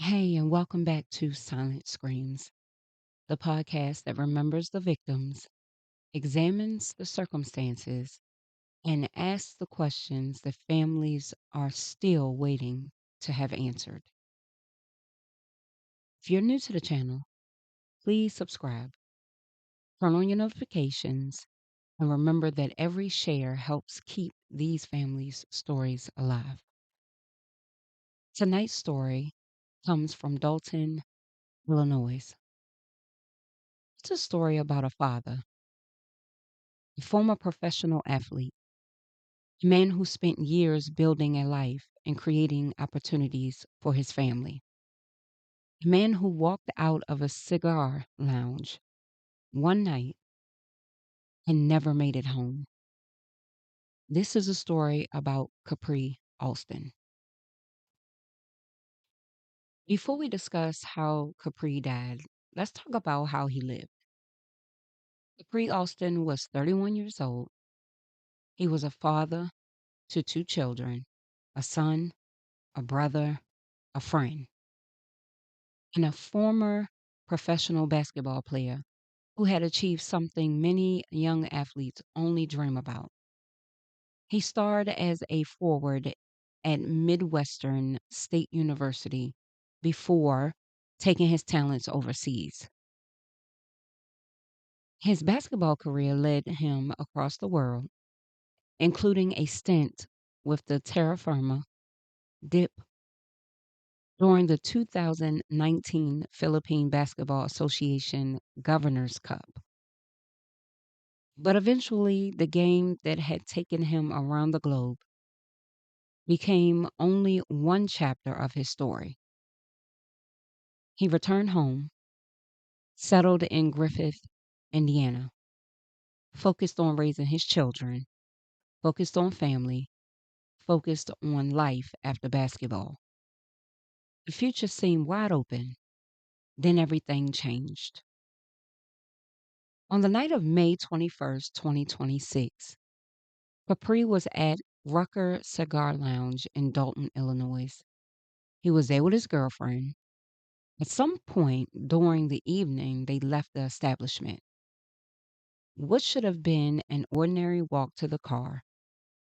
Hey, and welcome back to Silent Screams, the podcast that remembers the victims, examines the circumstances, and asks the questions that families are still waiting to have answered. If you're new to the channel, please subscribe, turn on your notifications, and remember that every share helps keep these families' stories alive. Tonight's story comes from Dalton, Illinois. It's a story about a father, a former professional athlete, a man who spent years building a life and creating opportunities for his family. A man who walked out of a cigar lounge one night and never made it home. This is a story about Khapri Alston. Before we discuss how Khapri died, let's talk about how he lived. Khapri Alston was 31 years old. He was a father to two children, a son, a brother, a friend, and a former professional basketball player who had achieved something many young athletes only dream about. He starred as a forward at Midwestern State University before taking his talents overseas. His basketball career led him across the world, including a stint with the Terra Firma Dip during the 2019 Philippine Basketball Association Governors Cup. But eventually, the game that had taken him around the globe became only one chapter of his story. He returned home, settled in Griffith, Indiana, focused on raising his children, focused on family, focused on life after basketball. The future seemed wide open. Then everything changed. On the night of May 21st, 2026, Capri was at Rucker Cigar Lounge in Dalton, Illinois. He was there with his girlfriend. At some point during the evening, they left the establishment. What should have been an ordinary walk to the car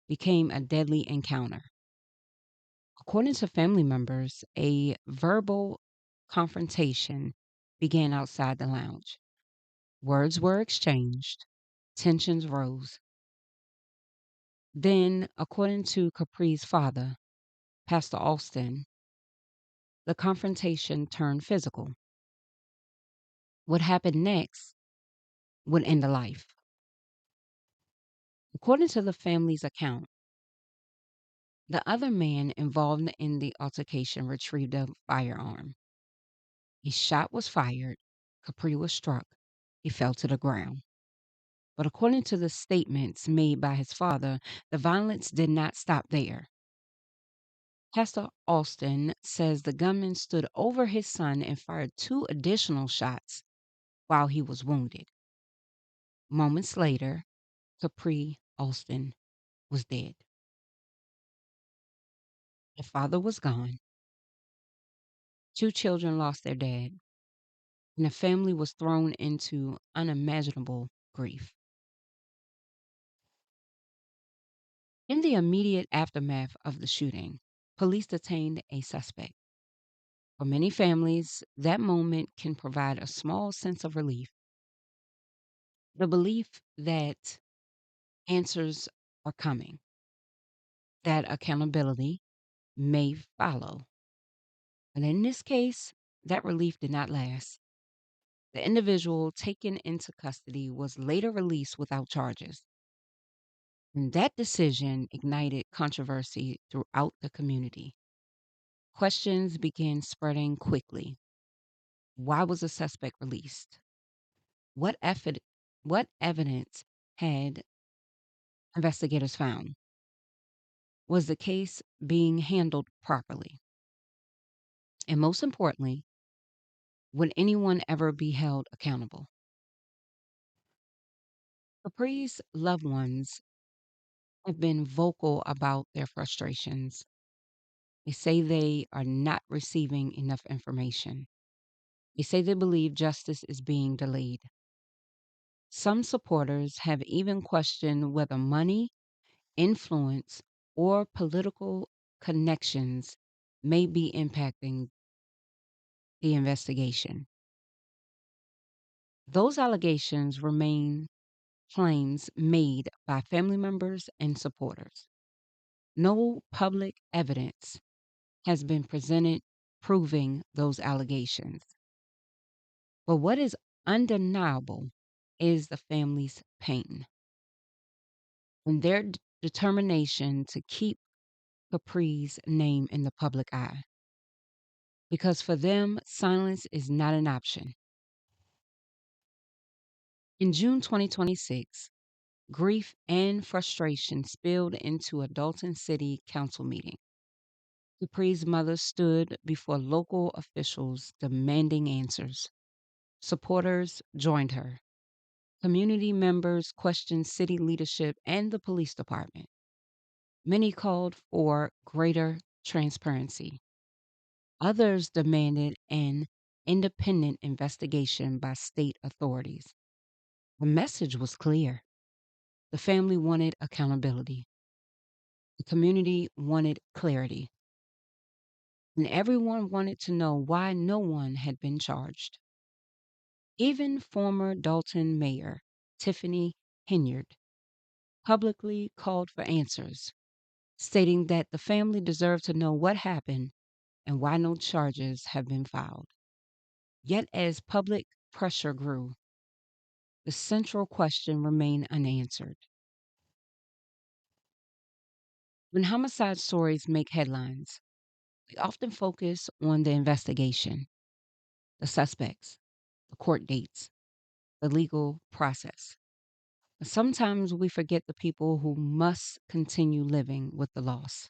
became a deadly encounter. According to family members, a verbal confrontation began outside the lounge. Words were exchanged, tensions rose. Then, according to Capri's father, Pastor Alston, the confrontation turned physical. What happened next would end a life. According to the family's account, the other man involved in the altercation retrieved a firearm. A shot was fired. Capri was struck. He fell to the ground. But according to the statements made by his father, the violence did not stop there. Pastor Alston says the gunman stood over his son and fired two additional shots while he was wounded. Moments later, Capri Alston was dead. The father was gone. Two children lost their dad, and the family was thrown into unimaginable grief. In the immediate aftermath of the shooting, police detained a suspect. For many families, that moment can provide a small sense of relief. The belief that answers are coming, that accountability may follow. But in this case, that relief did not last. The individual taken into custody was later released without charges. And that decision ignited controversy throughout the community. Questions began spreading quickly. Why was the suspect released? What, effort, what evidence had investigators found? Was the case being handled properly? And most importantly, would anyone ever be held accountable? Capri's loved ones have been vocal about their frustrations. They say they are not receiving enough information. They say they believe justice is being delayed. Some supporters have even questioned whether money, influence, or political connections may be impacting the investigation. Those allegations remain claims made by family members and supporters. No public evidence has been presented proving those allegations. But what is undeniable is the family's pain and their determination to keep Capri's name in the public eye. Because for them, silence is not an option. In June 2026, grief and frustration spilled into a Dalton City Council meeting. Capri's mother stood before local officials demanding answers. Supporters joined her. Community members questioned city leadership and the police department. Many called for greater transparency. Others demanded an independent investigation by state authorities. The message was clear. The family wanted accountability. The community wanted clarity. And everyone wanted to know why no one had been charged. Even former Dalton Mayor Tiffany Henyard publicly called for answers, stating that the family deserved to know what happened and why no charges have been filed. Yet, as public pressure grew, the central question remained unanswered. When homicide stories make headlines, we often focus on the investigation, the suspects, the court dates, the legal process. But sometimes we forget the people who must continue living with the loss.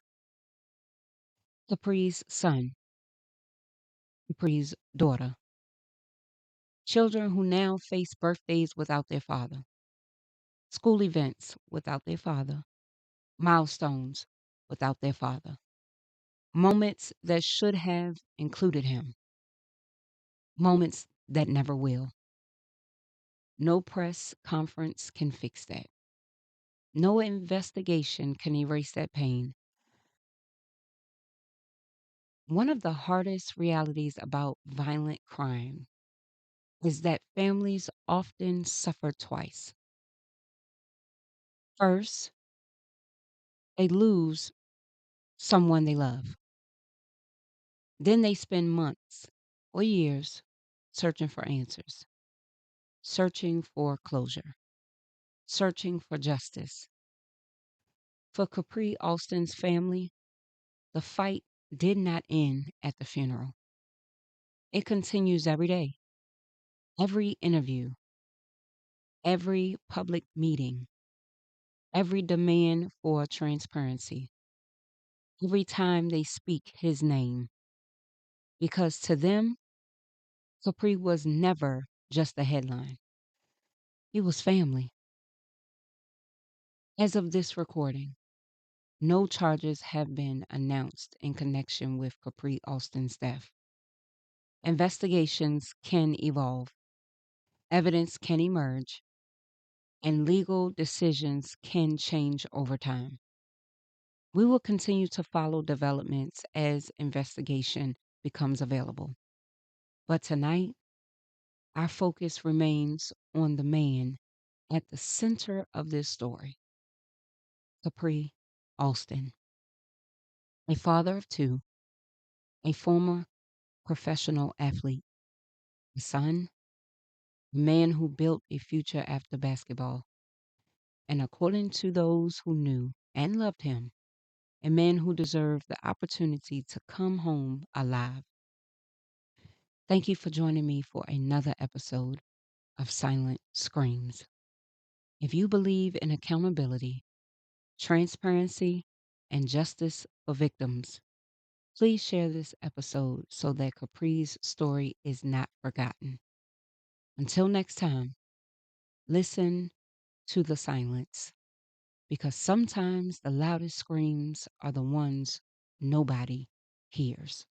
Capri's son, Capri's daughter, children who now face birthdays without their father, school events without their father, milestones without their father, moments that should have included him, moments that never will. No press conference can fix that. No investigation can erase that pain. One of the hardest realities about violent crime is that families often suffer twice. First, they lose someone they love. Then they spend months or years searching for answers, searching for closure, searching for justice. For Capri Alston's family, the fight did not end at the funeral. It continues every day, every interview, every public meeting, every demand for transparency, every time they speak his name. Because to them, Capri was never just a headline, he was family. As of this recording, no charges have been announced in connection with Capri Alston's death. Investigations can evolve, evidence can emerge, and legal decisions can change over time. We will continue to follow developments as investigation becomes available. But tonight, our focus remains on the man at the center of this story, Capri Alston, a father of two, a former professional athlete, a son, a man who built a future after basketball, and according to those who knew and loved him, a man who deserved the opportunity to come home alive. Thank you for joining me for another episode of Silent Screams. If you believe in accountability, transparency, and justice for victims, please share this episode so that Capri's story is not forgotten. Until next time, listen to the silence because sometimes the loudest screams are the ones nobody hears.